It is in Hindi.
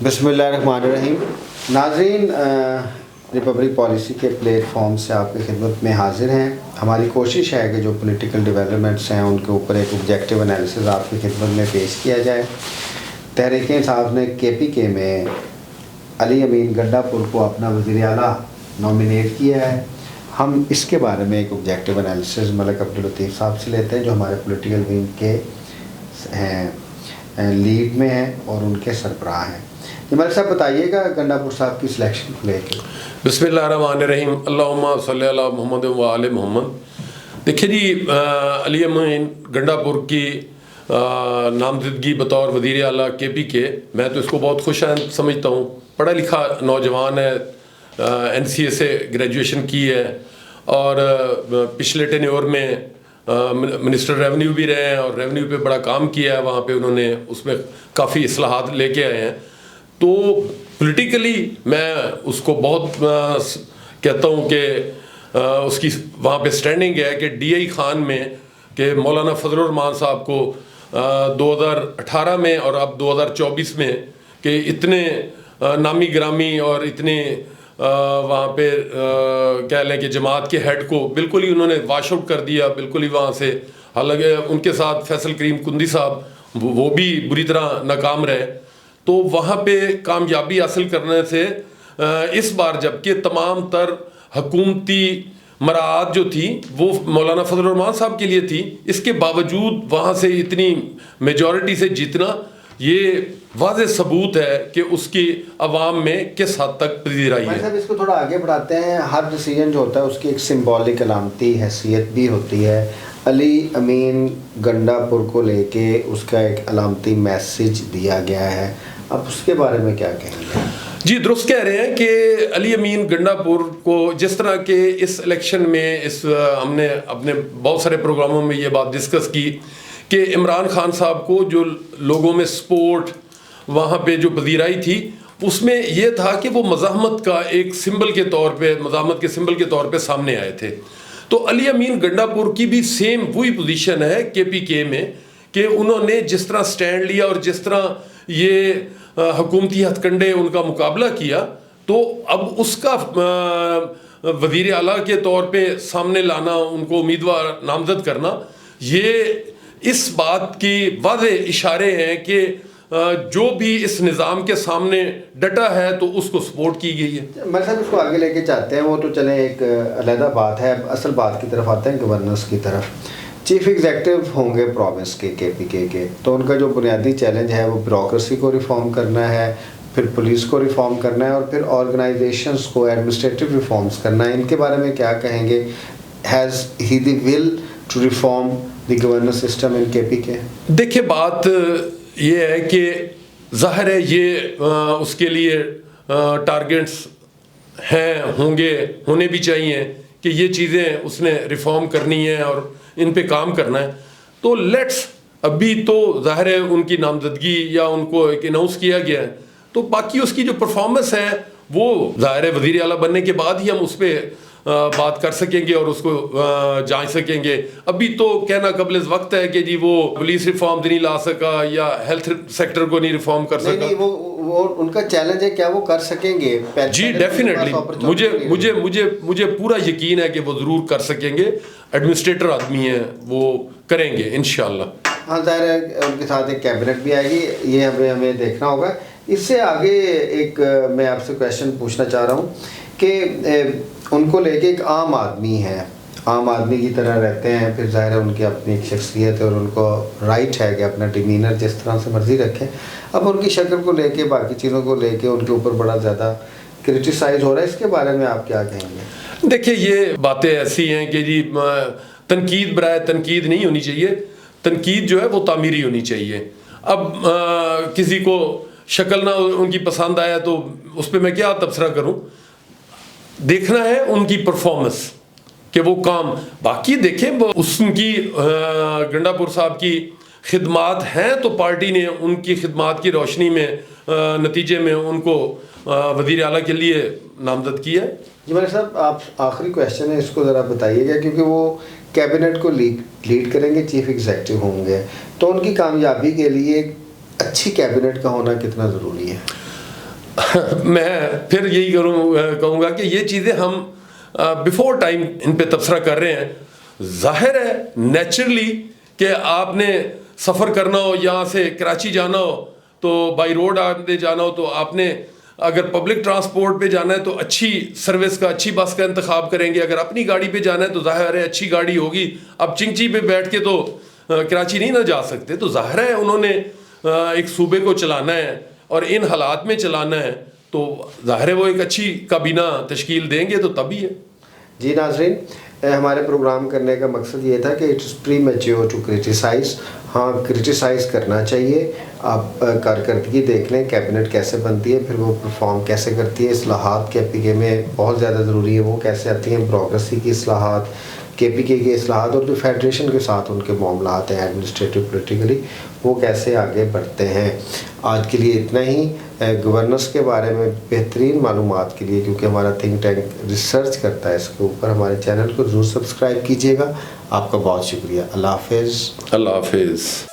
बिस्मिल्लाहिर्रहमानिर्रहीम। नाज़रीन, रिपब्लिक पॉलिसी के प्लेटफॉर्म से आपकी खिदमत में हाजिर हैं। हमारी कोशिश है कि जो पॉलिटिकल डेवलपमेंट्स हैं उनके ऊपर एक ऑब्जेक्टिव एनालिसिस आपकी खिदमत में पेश किया जाए। तहरीक इंसाफ ने KPK में अली अमीन गंडापुर को अपना वज़ीर आला नॉमिनेट किया है। हम इसके बारे में एक ऑब्जेक्टिव एनालिसिस मलिक अब्दुल लतीफ़ साहब से लेते हैं, जो हमारे पॉलिटिकल विंग के हैं, लीड में हैं और उनके सरबराह हैं। मलिक साहब, बताइएगा गंडापुर साहब की सिलेक्शन को लेकर। बिस्मिल्लाहिर्रहमानिर्रहीम, अल्लाहुम्मा सल्ली अला मुहम्मद व आले मोहम्मद। देखिए जी, अली अमीन गंडापुर की नामजदगी बतौर वज़ीर आला KPK, मैं तो इसको बहुत खुश समझता हूँ। पढ़ा लिखा नौजवान है, NCA से ग्रेजुएशन की है और पिछले टेन्योर में मिनिस्टर रेवेन्यू भी रहे हैं और रेवेन्यू पे बड़ा काम किया है। वहाँ पे उन्होंने उसमें काफ़ी इस्लाहात लेके आए हैं। तो पॉलिटिकली मैं उसको बहुत कहता हूँ कि उसकी वहाँ पे स्टैंडिंग है कि DI खान में कि मौलाना फजलुर रहमान साहब को 2018 में और अब 2024 में कि इतने नामी ग्रामी और इतने वहाँ पे कह लें कि जमात के हेड को बिल्कुल ही उन्होंने वाश आउट कर दिया, बिल्कुल ही वहाँ से। हालांकि उनके साथ फैसल करीम कुंदी साहब वो भी बुरी तरह नाकाम रहे। तो वहाँ पे कामयाबी हासिल करने से इस बार जबकि तमाम तर हुकूमती मराहत जो थी वो मौलाना फजलुर रहमान साहब के लिए थी, इसके बावजूद वहाँ से इतनी मेजॉरिटी से जीतना ये वाज़ेह सबूत है कि उसकी अवाम में किस हद तक पजीराई है। साहब, इसको थोड़ा आगे बढ़ाते हैं। हर डिसीजन जो होता है उसकी एक सिंबॉलिक अलामती हैसियत भी होती है। अली अमीन गंडापुर को लेके उसका एक अलामती मैसेज दिया गया है, अब उसके बारे में क्या कहेंगे? जी, दुरुस्त कह रहे हैं कि अली अमीन गंडापुर को जिस तरह के इस इलेक्शन में हमने अपने बहुत सारे प्रोग्रामों में ये बात डिस्कस की कि इमरान खान साहब को जो लोगों में सपोर्ट वहाँ पे जो पजीराई थी उसमें यह था कि वो मज़ाहमत का एक सिंबल के तौर पे, मज़ाहमत के सिंबल के तौर पे सामने आए थे। तो अली अमीन गंडापुर की भी सेम वही पोजीशन है KPK में कि उन्होंने जिस तरह स्टैंड लिया और जिस तरह ये हुकूमती हथकंडे उनका मुकाबला किया, तो अब उसका वज़ीर आला के तौर पे सामने लाना, उनको उम्मीदवार नामजद करना, ये इस बात की वाज़ेह इशारे हैं कि जो भी इस निज़ाम के सामने डटा है तो उसको सपोर्ट की गई है। मैं साहब इसको आगे लेके चाहते हैं, वो तो चले एक अलहदा बात है। असल बात की तरफ आते हैं, गवर्नेंस की तरफ। चीफ एग्जेक्टिव होंगे प्रोविंस के KPK के, तो उनका जो बुनियादी चैलेंज है वो ब्यूरोक्रेसी को रिफॉर्म करना है, फिर पुलिस को रिफॉर्म करना है और फिर ऑर्गेनाइजेशंस को एडमिनिस्ट्रेटिव रिफॉर्म्स करना है। इनके बारे में क्या कहेंगे? Has he the will to reform the governance system in KPK? देखिए, बात ये है कि जाहिर है ये उसके लिए टारगेट्स हैं, होने भी चाहिए कि ये चीज़ें उसने रिफॉर्म करनी है और इन पे काम करना है। तो लेट्स, अभी तो जाहिर है उनकी नामजदगी या उनको एक अनाउंस किया गया है, तो बाकी उसकी जो परफॉर्मेंस है वो जाहिर है वज़ीर आला बनने के बाद ही हम उस पर बात कर सकेंगे और उसको जांच सकेंगे। अभी तो कहना कबल वक्त है कि जी वो पुलिस रिफॉर्म नहीं ला सका या हेल्थ सेक्टर को नहीं रिफॉर्म कर सका। नहीं, वो उनका चैलेंज है, क्या वो कर सकेंगे? जी डेफिनेटली, मुझे पूरा यकीन है कि वो ज़रूर कर सकेंगे। एडमिनिस्ट्रेटर आदमी है, वो करेंगे इंशाल्लाह। हाँ, ज़ाहिर है उनके साथ एक कैबिनेट भी आएगी, ये हमें देखना होगा। इससे आगे एक मैं आपसे क्वेश्चन पूछना चाह रहा हूँ कि उनको लेके एक आम आदमी है, आम आदमी की तरह रहते हैं, फिर ज़ाहिर है उनकी अपनी एक शख्सियत है और उनको राइट है कि अपना डिमीनर जिस तरह से मर्जी रखें। अब उनकी शक्ल को लेके, बाकी चीज़ों को लेके उनके ऊपर बड़ा ज़्यादा क्रिटिसाइज हो रहा है, इसके बारे में आप क्या कहेंगे? देखिए, ये बातें ऐसी हैं कि जी तनकीद बराए तनकीद नहीं होनी चाहिए। तनकीद जो है वो तामीरी होनी चाहिए। अब किसी को शक्ल ना उनकी पसंद आया तो उस पर मैं क्या तबसरा करूं? देखना है उनकी परफॉर्मेंस कि वो काम, बाकी देखें उनकी गंडापुर साहब की खिदमात हैं तो पार्टी ने उनकी खिदमात की रोशनी में नतीजे में उनको वज़ीर आला के लिए नामजद किया है। जी मेरे साहब, आप आखिरी क्वेश्चन है, इसको ज़रा बताइएगा, क्योंकि वो कैबिनेट को लीड करेंगे, चीफ एग्जीक्यूटिव होंगे, तो उनकी कामयाबी के लिए अच्छी कैबिनेट का होना कितना ज़रूरी है? मैं फिर यही कहूँगा कि ये चीज़ें हम बिफोर टाइम इन पे तबसरा कर रहे हैं। जाहिर है नेचुरली कि आपने सफ़र करना हो, यहाँ से कराची जाना हो तो बाई रोड आपने जाना हो, तो आपने अगर पब्लिक ट्रांसपोर्ट पे जाना है तो अच्छी सर्विस का, अच्छी बस का इंतखाब करेंगे। अगर अपनी गाड़ी पे जाना है तो जाहिर है अच्छी गाड़ी होगी। अब चिंची पे बैठ के तो कराची नहीं ना जा सकते, तो जाहिर है उन्होंने एक सूबे को चलाना है और इन हालात में चलाना है, तो जाहिर है वो एक अच्छी काबीना तश्कील देंगे तो तभी है। जी नाज़रीन, हमारे प्रोग्राम करने का मकसद ये था कि it's premature to criticise. हाँ, क्रिटिसाइज़ करना चाहिए। आप कारकर्दगी देख लें, कैबिनेट कैसे बनती है, फिर वो परफॉर्म कैसे करती है। इस्लाहात KPK में बहुत ज़्यादा ज़रूरी है, वो कैसे आती हैं, ब्यूरोक्रेसी की इस्लाहात, KPK के इस्लाहात और जो फेडरेशन के साथ उनके मामलात हैं एडमिनिस्ट्रेटिव पोलिटिकली, वो कैसे आगे बढ़ते हैं। आज के लिए इतना ही। गवर्नेंस के बारे में बेहतरीन मालूमात के लिए, क्योंकि हमारा थिंक टैंक रिसर्च करता है इसके ऊपर, हमारे चैनल को ज़रूर सब्सक्राइब कीजिएगा। आपका बहुत शुक्रिया। अल्लाह हाफ़िज़। अल्लाह हाफिज़।